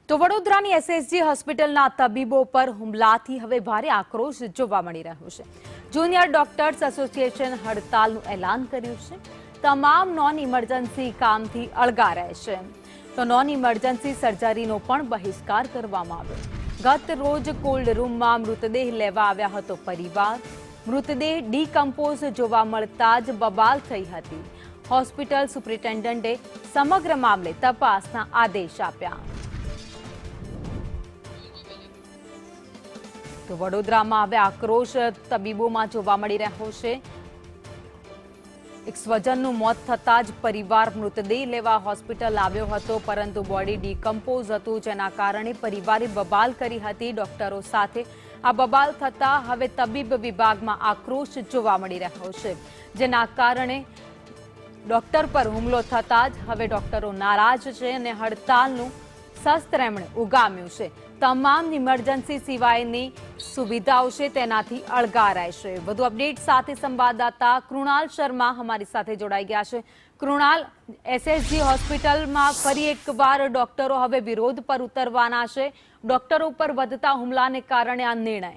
તો વડોદરાની એસએસજી હોસ્પિટલના તબીબો પર હુમલાથી હવે ભારે આક્રોશ જોવા મળી રહ્યો છે। જુનિયર ડોક્ટર્સ એસોસિએશન હડતાલનું એલાન કર્યું છે। તમામ નોન ઇમરજન્સી કામથી અળગા રહેશે, તો નોન ઇમરજન્સી સર્જરીનો પણ બહિષ્કાર કરવામાં આવ્યો। ગત રોજ કોલ્ડ રૂમમાં મૃતદેહ લેવા આવ્યા હતો પરિવાર। મૃતદેહ ડીકમ્પોઝ જોવા મળતા જ બબાલ થઈ હતી। હોસ્પિટલ સુપ્રિન્ટેન્ડન્ટે સમગ્ર મામલે તપાસના આદેશ આપ્યા। તો વડોદરામાં હવે આક્રોશ તબીબોમાં જોવા મળી રહ્યો છે। એક સ્વજનનું મોત થતાં જ પરિવાર મૃતદેહ લેવા હોસ્પિટલ આવ્યો હતો, પરંતુ બોડી ડીકમ્પોઝ હતું, જેના કારણે પરિવારે બબાલ કરી હતી ડોક્ટરો સાથે। આ બબાલ થતાં હવે તબીબ વિભાગમાં આક્રોશ જોવા મળી રહ્યો છે, જેના કારણે ડોક્ટર પર હુમલો થતાં જ હવે ડોક્ટરો નારાજ છે અને હડતાલનું શસ્ત્ર એમણે ઉગામ્યું છે। તમામ ઇમરજન્સી સિવાયની સુવિધાઓ છે તેનાથી અળગા રહેશે। વધુ અપડેટ સાથે સંવાદદાતા કૃણાલ શર્મા અમારી સાથે જોડાઈ ગયા છે। કૃણાલ, એસએસજી હોસ્પિટલમાં ફરી એકવાર ડોક્ટરો હવે વિરોધ પર ઉતરવાના છે। ડોક્ટરો પર વધતા હુમલાને કારણે આ નિર્ણય।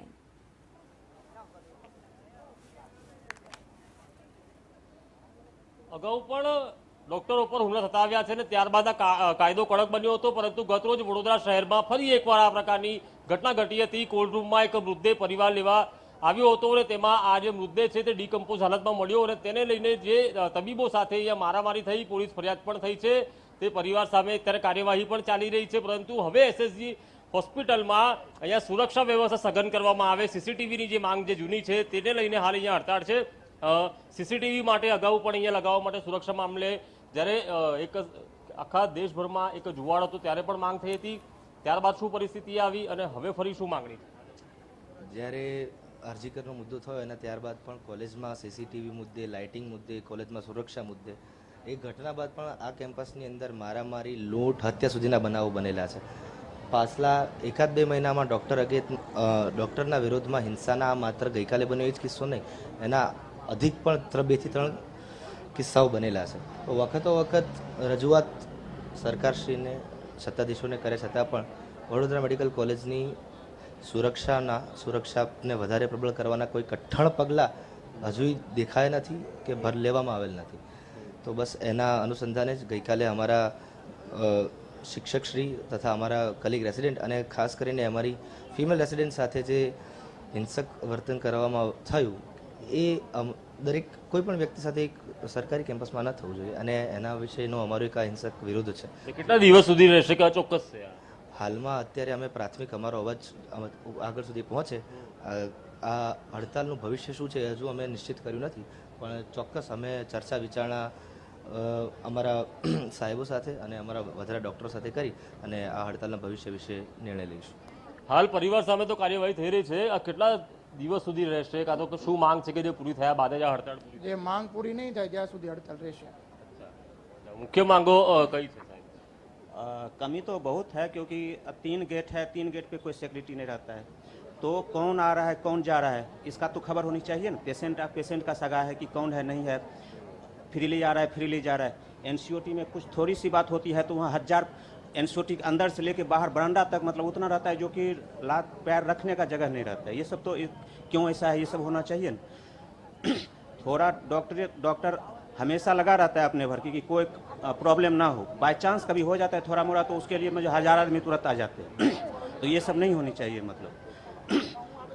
અગાઉ પણ ડોક્ટરો પર હુમલા થતા આવ્યા છે અને ત્યારબાદ આ કાયદો કડક બન્યો હતો, પરંતુ ગતરોજ વડોદરા શહેરમાં ફરી એકવાર આ પ્રકારની ઘટના ઘટી હતી। કોલ્ડ રૂમમાં એક મૃતદેહ પરિવાર લેવા આવ્યો હતો અને તેમાં આ જે મૃતદેહ છે તે ડીકમ્પોઝ હાલતમાં મળ્યો અને તેને લઈને જે તબીબો સાથે અહીંયા મારામારી થઈ, પોલીસ ફરિયાદ પણ થઈ છે। તે પરિવાર સામે અત્યારે કાર્યવાહી પણ ચાલી રહી છે, પરંતુ હવે એસએસજી હોસ્પિટલમાં અહીંયા સુરક્ષા વ્યવસ્થા સઘન કરવામાં આવે। સીસીટીવીની જે માંગ જે જૂની છે તેને લઈને હાલ અહીંયા હડતાળ છે। સીસીટીવી માટે અગાઉ પણ અહીંયા લગાવવા માટે સુરક્ષા મામલે જ્યારે એક આખા દેશભરમાં એક જુવાળ હતો ત્યારે પણ માંગ થઈ હતી, ત્યારબાદ શું પરિસ્થિતિ આવી અને હવે ફરી શું માંગણી? જ્યારે અરજીકરનો મુદ્દો થયો એના ત્યારબાદ પણ કોલેજમાં સીસીટીવી મુદ્દે, લાઇટિંગ મુદ્દે, કોલેજમાં સુરક્ષા મુદ્દે એ ઘટના બાદ પણ આ કેમ્પસની અંદર મારામારી, લૂંટ, હત્યા સુધીના બનાવો બનેલા છે। પાછલા 1-2 મહિનામાં ડૉક્ટરના વિરોધમાં હિંસાના માત્ર ગઈકાલે બન્યો એ જ કિસ્સો નહીં, એના અધિક પણ 2 થી 3 કિસ્સાઓ બનેલા છે। તો વખતો વખત રજૂઆત સરકારશ્રીને, સત્તાધીશોને કરે છતાં પણ વડોદરા મેડિકલ કોલેજની સુરક્ષાને વધારે પ્રબળ કરવાના કોઈ કઠણ પગલાં હજુ દેખાય નથી કે ભર લેવામાં આવેલ નથી। તો બસ એના અનુસંધાને જ ગઈકાલે અમારા શિક્ષકશ્રી તથા અમારા કલીગ રેસિડેન્ટ અને ખાસ કરીને અમારી ફિમેલ રેસિડેન્ટ સાથે જે હિંસક વર્તન કરવામાં થયું એ દરેક કોઈ પણ વ્યક્તિ સાથે એક સરકારી કેમ્પસમાં ન થવું જોઈએ અને એના વિશેનો અમારો એક હિંસક વિરોધ છે। કેટલા દિવસ સુધી રહેશે કે અચોક્કસ છે? હાલમાં અત્યારે અમે પ્રાથમિક અમારો અવાજ આગળ સુધી પહોંચે। આ હડતાલનું ભવિષ્ય શું છે હજુ અમે નિશ્ચિત કર્યું નથી, પણ ચોક્કસ અમે ચર્ચા વિચારણા અમારા સાહેબો સાથે અને અમારા વધારે ડૉક્ટરો સાથે કરી અને આ હડતાલના ભવિષ્ય વિશે નિર્ણય લઈશું। હાલ પરિવાર સામે તો કાર્યવાહી થઈ રહી છે, આ કેટલા દિવસ સુધી રહેશે, કાં તો શું માંગ છે કે જે પૂરી થયા બાદ જ આ હડતાળ? જે માંગ પૂરી નહીં થાય ત્યાં સુધી હડતાલ રહેશે। મુખ્ય માંગો કઈ છે? कमी तो बहुत है, क्योंकि अब 3 गेट है, 3 गेट पे कोई सिक्योरिटी नहीं रहता है, तो कौन आ रहा है कौन जा रहा है इसका तो खबर होनी चाहिए ना। पेशेंट का सगा है कि कौन है नहीं है, फ्रीली आ रहा है फ्रीली जा रहा है। एनसीओटी में कुछ थोड़ी सी बात होती है तो वहाँ 1000 एनसीओटी के अंदर से लेके बाहर बरामदा तक मतलब उतना रहता है जो कि लात पैर रखने का जगह नहीं रहता है। ये सब तो क्यों ऐसा है, ये सब होना चाहिए ना। थोड़ा डॉक्टर हमेशा लगा रहता है अपने भर की कि कोई प्रॉब्लम ना हो, बाय चांस कभी हो जाता है थोड़ा मोड़ा तो उसके लिए मुझे 1000 आदमी तुरंत आ जाते हैं। तो ये सब नहीं होनी चाहिए। मतलब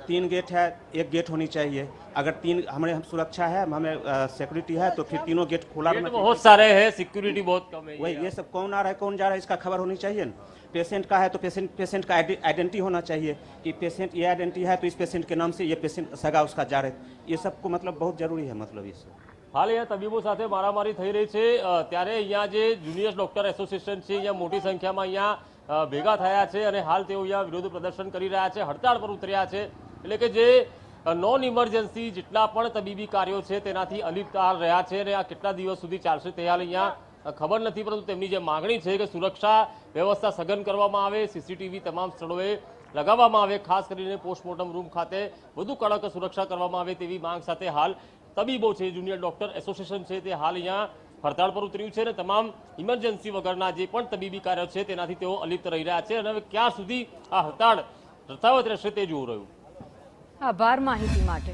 3 गेट है, 1 गेट होनी चाहिए। अगर 3 हमारे हम सुरक्षा है, हमें सिक्योरिटी है, तो फिर तीनों गेट खुला रहना चाहिए। बहुत सारे हैं, सिक्योरिटी बहुत कम है। वही ये सब कौन आ रहा है कौन जा रहा है इसका खबर होनी चाहिए ना। पेशेंट का है तो पेशेंट का आइडेंटिटी होना चाहिए कि पेशेंट ये आइडेंटिटी है तो इस पेशेंट के नाम से ये पेशेंट सगा उसका जा रहे, ये सबको मतलब बहुत जरूरी है। मतलब ये सब હાલ અહીંયા તબીબો સાથે મારામારી થઈ રહી છે, ત્યારે અહીંયા જે જુનિયર ડોક્ટર એસોસિએશન છે અહીંયા મોટી સંખ્યામાં અહીંયા ભેગા થયા છે અને હાલ તેઓ અહીંયા વિરોધ પ્રદર્શન કરી રહ્યા છે, હડતાળ પર ઉતર્યા છે। એટલે કે જે નોન ઇમરજન્સી જેટલા પણ તબીબી કાર્યો છે તેનાથી અલિપ્ત રહ્યા છે અને આ કેટલા દિવસ સુધી ચાલશે તે હાલ અહીંયા ખબર નથી, પરંતુ તેમની જે માંગણી છે કે સુરક્ષા વ્યવસ્થા સઘન કરવામાં આવે, સીસીટીવી તમામ સ્થળોએ લગાવવામાં આવે, ખાસ કરીને પોસ્ટમોર્ટમ રૂમ ખાતે વધુ કડક સુરક્ષા કરવામાં આવે તેવી માંગ સાથે હાલ તબીબો છે, જુનિયર ડોક્ટર એસોસિએશન છે તે હાલ અહીંયા હડતાળ પર ઉતર્યું છે અને તમામ ઇમરજન્સી વગરના જે પણ તબીબી કાર્ય છે તેનાથી તેઓ અલિપ્ત રહી રહ્યા છે અને હવે ક્યાં સુધી આ હડતાળ યથાવત રહેશે તે જોવું રહ્યું. આભાર માહિતી માટે.